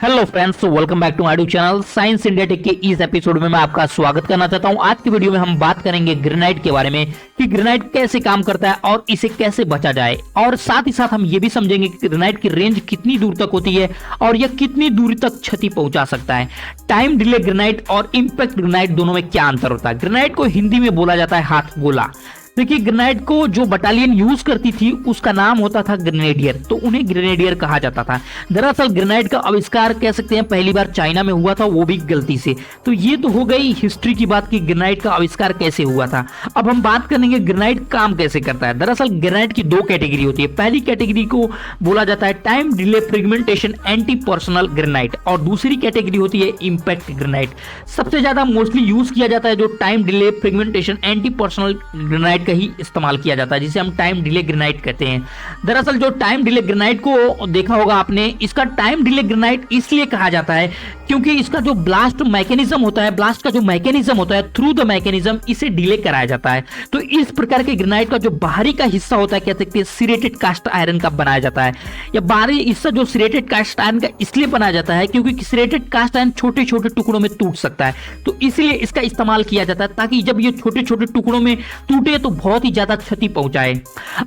Hello friends, welcome back to my YouTube channel science India tech के इस episode में मैं आपका स्वागत करना चाहता हूं। आज की वीडियो में हम बात करेंगे ग्रेनाइट के बारे में कि ग्रेनाइट कैसे काम करता है और इसे कैसे बचा जाए, और साथ ही साथ हम ये भी समझेंगे कि ग्रेनाइट की रेंज कितनी दूर तक होती है और यह कितनी दूरी तक क्षति पहुंचा सकता है। टाइम डिले ग्रेनाइट और इंपैक्ट ग्रेनाइट दोनों में क्या अंतर होता है। ग्रेनाइट को हिंदी में बोला जाता है हाथ गोला। देखिए, ग्रेनाइट को जो बटालियन यूज करती थी उसका नाम होता था ग्रेनेडियर, तो उन्हें ग्रेनेडियर कहा जाता था। दरअसल ग्रेनाइट का आविष्कार कह सकते हैं पहली बार चाइना में हुआ था, वो भी गलती से। तो ये तो हो गई हिस्ट्री की बात कि ग्रेनाइट का आविष्कार कैसे हुआ था। अब हम बात करेंगे ग्रेनाइट काम कैसे करता है। दरअसल ग्रेनाइट की दो कैटेगरी होती है। पहली कैटेगरी को बोला जाता है time delay fragmentation anti personal granite और दूसरी कैटेगरी होती है इंपैक्ट ग्रेनाइट। सबसे ज्यादा मोस्टली यूज किया जाता है जो time delay fragmentation anti personal granite का ही इस्तेमाल किया जाता है, जिसे हम टाइम डिले ग्रेनाइट कहते हैं। दरअसल जो टाइम डिले ग्रेनाइट को देखा होगा आपने, इसका टाइम डिले ग्रेनाइट इसलिए कहा जाता है क्योंकि इसका जो ब्लास्ट मैकेनिज्म होता है, ब्लास्ट का जो मैकेनिज्म होता है, थ्रू द मैकेनिज्म इसे डिले कराया जाता है। तो इस प्रकार के ग्रेनाइट का जो बाहरी का हिस्सा होता है, कह सकते हैं सिरेटेड कास्ट आयरन का बनाया जाता है। या बाहरी हिस्सा जो सिरेटेड कास्ट आयरन का इसलिए बनाया जाता है क्योंकि सिरेटेड कास्ट आयरन छोटे छोटे टुकड़ों में टूट सकता है, तो इसलिए इसका इस्तेमाल किया जाता है ताकि जब ये छोटे छोटे टुकड़ों में टूटे तो बहुत ही ज्यादा क्षति पहुंचाए।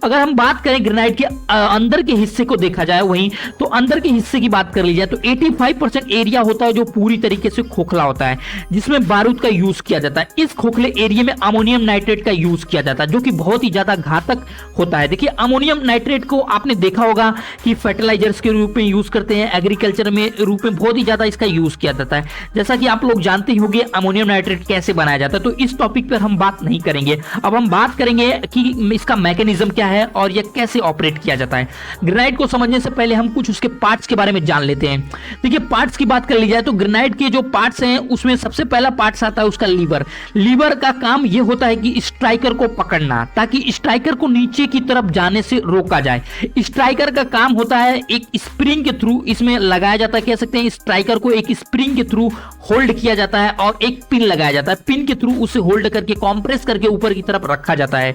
अगर हम बात करें ग्रेनाइट के अंदर के हिस्से को देखा जाए वहीं, तो अंदर के हिस्से की बात कर ली जाए तो 85% एरिया होता है जो पूरी तरीके से खोखला होता है, जिसमें बारूद का यूज किया जाता है। इस खोखले एरिया में अमोनियम नाइट्रेट का यूज किया जाता है जो कि बहुत ही ज्यादा घातक होता है। देखिए, अमोनियम नाइट्रेट को आपने देखा होगा कि फर्टिलाइजर्स के रूप में यूज करते हैं, एग्रीकल्चर में रूप में बहुत ही ज्यादा इसका यूज किया जाता है। जैसा कि आप लोग जानते ही होंगे अमोनियम नाइट्रेट कैसे बनाया जाता है, तो इस टॉपिक पर हम बात नहीं करेंगे। अब हम बात करेंगे कि इसका मैकेनिज्म क्या है और यह कैसे ऑपरेट किया जाता है। ग्रेनाइट को समझने से पहले हम कुछ उसके पार्ट्स के बारे में जान लेते हैं। देखिए, पार्ट्स की बात कर ली जाए तो ग्रेनाइट के जो पार्ट्स हैं उसमें सबसे पहला पार्ट्स आता है उसका लीवर। लीवर का काम यह होता है कि स्ट्राइकर को पकड़ना, ताकि स्ट्राइकर को नीचे की तरफ जाने से रोका जाए। स्ट्राइकर का काम होता है एक स्प्रिंग के थ्रू इसमें लगाया जाता है, कह सकते हैं स्ट्राइकर को एक स्प्रिंग के थ्रू होल्ड किया जाता है और एक पिन लगाया जाता है। पिन के थ्रू उसे होल्ड करके कॉम्प्रेस करके ऊपर की तरफ रखा जाता है।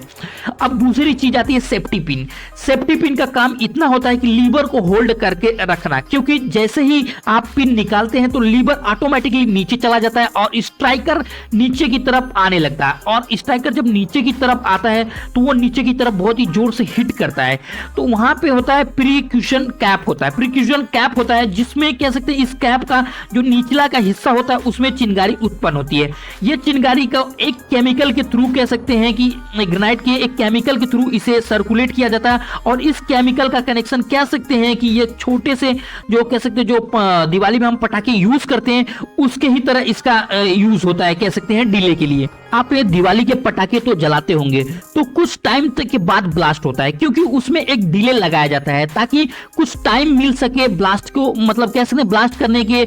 अब दूसरी चीज आती है सेफ्टी पिन। सेफ्टी पिन का काम इतना होता है कि लीवर को होल्ड करके रखना, क्योंकि जैसे ही आप पिन निकालते हैं तो लीवर ऑटोमेटिकली नीचे चला जाता है और स्ट्राइकर नीचे की तरफ आने लगता है। और स्ट्राइकर जब नीचे की तरफ आता है तो वो नीचे की तरफ बहुत ही जोर से हिट करता है। तो वहां पे होता है प्रीक्यूशन कैप होता है। प्रीक्यूशन कैप होता है जिसमें कह सकते हैं इस कैप का जो निचला का हिस्सा होता है उसमें चिंगारी उत्पन्न होती है। यह चिंगारी का एक केमिकल के थ्रू कह सकते हैं कि ग्रेनाइट के एक केमिकल के थ्रू इसे सर्कुलेट किया जाता है, और इस केमिकल का कनेक्शन कह सकते हैं कि ये छोटे से जो कह सकते हैं जो दिवाली में हम पटाखे यूज करते हैं उसके ही तरह इसका यूज होता है, कह सकते हैं डिले के लिए। आप ये दिवाली के पटाखे तो जलाते होंगे, तो कुछ टाइम तक के बाद ब्लास्ट होता है क्योंकि उसमें एक डिले लगाया जाता है ताकि कुछ टाइम मिल सके ब्लास्ट को, मतलब कह सकते हैं ब्लास्ट करने के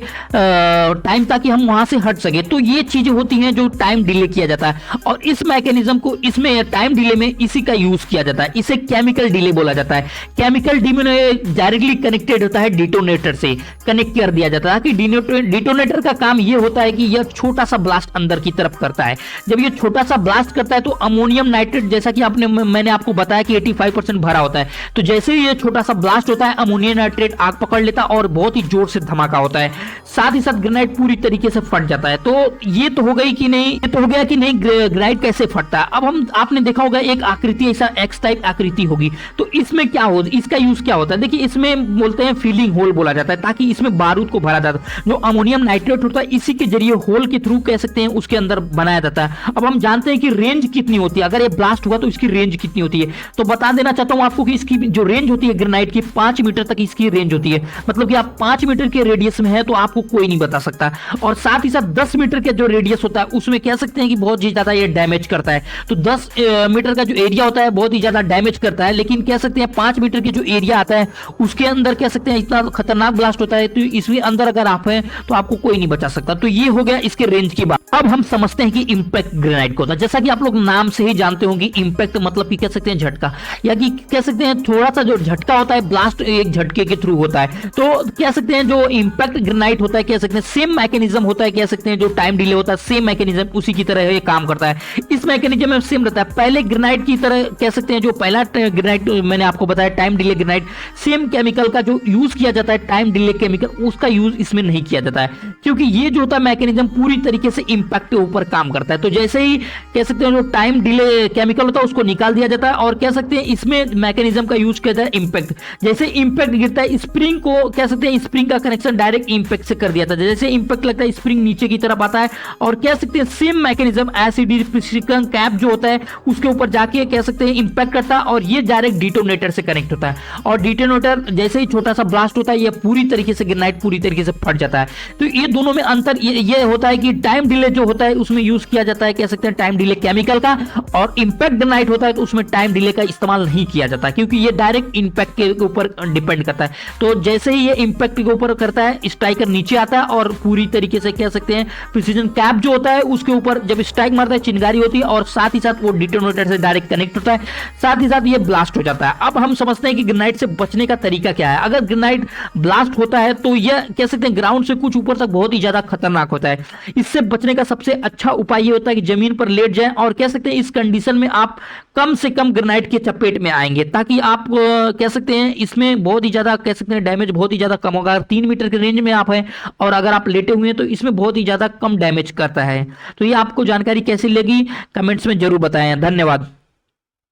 टाइम, ताकि हम वहां से हट सके। तो ये चीजें होती हैं जो टाइम डिले किया जाता है, और इस मैकेनिज्म को इसमें टाइम डिले में इसी का यूज किया जाता है। इसे केमिकल डिले बोला जाता है। केमिकल डिले डायरेक्टली कनेक्टेड होता है डिटोनेटर से, कनेक्ट कर दिया जाता है कि डिटोनेटर का काम यह होता है कि यह छोटा सा ब्लास्ट अंदर की तरफ करता है। जब ये छोटा सा ब्लास्ट करता है तो अमोनियम नाइट्रेट, जैसा कि मैंने आपको बताया कि 85% भरा होता है, तो जैसे ही ये छोटा सा ब्लास्ट होता है अमोनियम नाइट्रेट आग पकड़ लेता है और बहुत ही जोर से धमाका होता है। साथ ही साथ ग्रेनाइट पूरी तरीके से फट जाता है। तो ये तो हो गई कि नहीं, ये तो हो गया कि नहीं ग्रेनाइट कैसे फटता है। अब आपने देखा होगा एक आकृति ऐसा एक्स टाइप आकृति होगी, तो इसमें क्या हो, इसका यूज क्या होता है। देखिए, इसमें बोलते हैं फिलिंग होल बोला जाता है, ताकि इसमें बारूद को भरा जाता है। जो अमोनियम नाइट्रेट होता है इसी के जरिए होल के थ्रू कह सकते हैं उसके अंदर बनाया जाता है। अब हम जानते हैं कि रेंज कितनी होती है, अगर ये ब्लास्ट हुआ तो इसकी रेंज कितनी होती है। तो बता देना चाहता हूं आपको कि इसकी जो रेंज होती है ग्रेनाइट की 5 मीटर तक इसकी रेंज होती है। मतलब कि आप 5 मीटर के रेडियस में है तो आपको कोई नहीं बता सकता। और साथ ही साथ 10 मीटर के जो रेडियस होता है उसमें कह सकते हैं कि बहुत ही ज्यादा ये डैमेज करता है। तो 10 मीटर का जो एरिया होता है बहुत ही ज्यादा डैमेज करता है, लेकिन कह सकते हैं 5 मीटर के जो एरिया आता है उसके अंदर कह सकते हैं इतना खतरनाक ब्लास्ट होता है। तो इसमें अंदर अगर आप हैं तो आपको कोई नहीं बचा सकता। तो ये हो गया इसके रेंज की बात। अब हम समझते हैं कि इंपैक्ट ग्रेनाइट का होता है। जैसा कि आप लोग नाम से ही जानते होंगे, इंपैक्ट मतलब कि कह सकते हैं झटका, या कि कह सकते हैं थोड़ा सा जो झटका होता है, ब्लास्ट एक झटके के थ्रू होता है। तो कह सकते हैं जो इंपैक्ट ग्रेनाइट होता है, कह सकते हैं सेम मैकेनिज्म होता है, कह सकते हैं जो टाइम डिले होता है सेम मैकेनिज्म उसी की तरह ये काम करता है। इस मैकेनिज्म में सेम रहता है। पहले ग्रेनाइट की तरह कह सकते हैं जो पहला ग्रेनाइट मैंने आपको बताया time delay granite, same chemical का जो यूज किया जाता है टाइम डिले केमिकल, उसका यूज इसमें नहीं किया जाता है, क्योंकि ये जो होता है मैकेनिज्म पूरी तरीके से इंपैक्ट के ऊपर काम करता है। तो जैसे ही कह सकते हैं जो टाइम डिले केमिकल होता है उसको निकाल दिया जाता है, और कह सकते हैं इसमें मैकेनिज्म का यूज किया जाता है इंपैक्ट। जैसे इंपैक्ट गिरता है, स्प्रिंग को कह सकते हैं स्प्रिंग का कनेक्शन डायरेक्ट इंपैक्ट से कर दिया जाता है। जैसे इंपैक्ट लगता है स्प्रिंग नीचे की तरफ आता है, और कह सकते हैं सेम मैकेनिज्म एसिडिफिकेशन कैप जो होता है उसके ऊपर जाके कह सकते हैं इंपैक्ट करता है, और ये डायरेक्ट डिटोनेटर से कनेक्ट होता है। और डिटोनेटर जैसे ही छोटा सा ब्लास्ट होता है ये पूरी तरीके से ग्रेनाइट पूरी तरीके से फट जाता है। तो ये दोनों में अंतर ये होता है कि टाइम डिले जो होता है उसमें यूज किया जाता है कह सकते हैं टाइम डिले केमिकल का, और इंपैक्ट ग्रेनाइट होता है तो उसमें टाइम डिले का इस्तेमाल नहीं किया जाता, क्योंकि ये डायरेक्ट इंपैक्ट के ऊपर डिपेंड करता है। तो जैसे ही ये इंपैक्ट के ऊपर करता है, स्ट्राइकर नीचे आता है और पूरी तरीके से कह सकते हैं प्रिसीजन कैप जो होता है उसके ऊपर जब स्ट्राइक मारता है चिंगारी होती है, और साथ ही साथ वो डिटोनेटर से डायरेक्ट कनेक्ट होता है, साथ ही साथ ये ब्लास्ट हो जाता है। अब हम समझते हैं कि ग्रेनाइट से बचने का तरीका क्या है। अगर ग्रेनाइट ब्लास्ट होता है तो यह कह सकते हैं ग्राउंड से कुछ ऊपर तक बहुत ही ज्यादा खतरनाक होता है। इससे बचने का सबसे अच्छा उपाय ये होता है कि जमीन पर लेट जाएं, और कह सकते हैं इस कंडीशन में आप कम से कम ग्रेनाइट के चपेट में आएंगे, ताकि आप कह सकते हैं इसमें बहुत ही ज्यादा कह सकते हैं डैमेज बहुत ही ज्यादा कम होगा। अगर 3 मीटर के रेंज में आप हैं और अगर आप लेटे हुए हैं तो इसमें बहुत ही ज्यादा कम डैमेज करता है। तो ये आपको जानकारी कैसी लगी कमेंट्स में जरूर बताएं। धन्यवाद।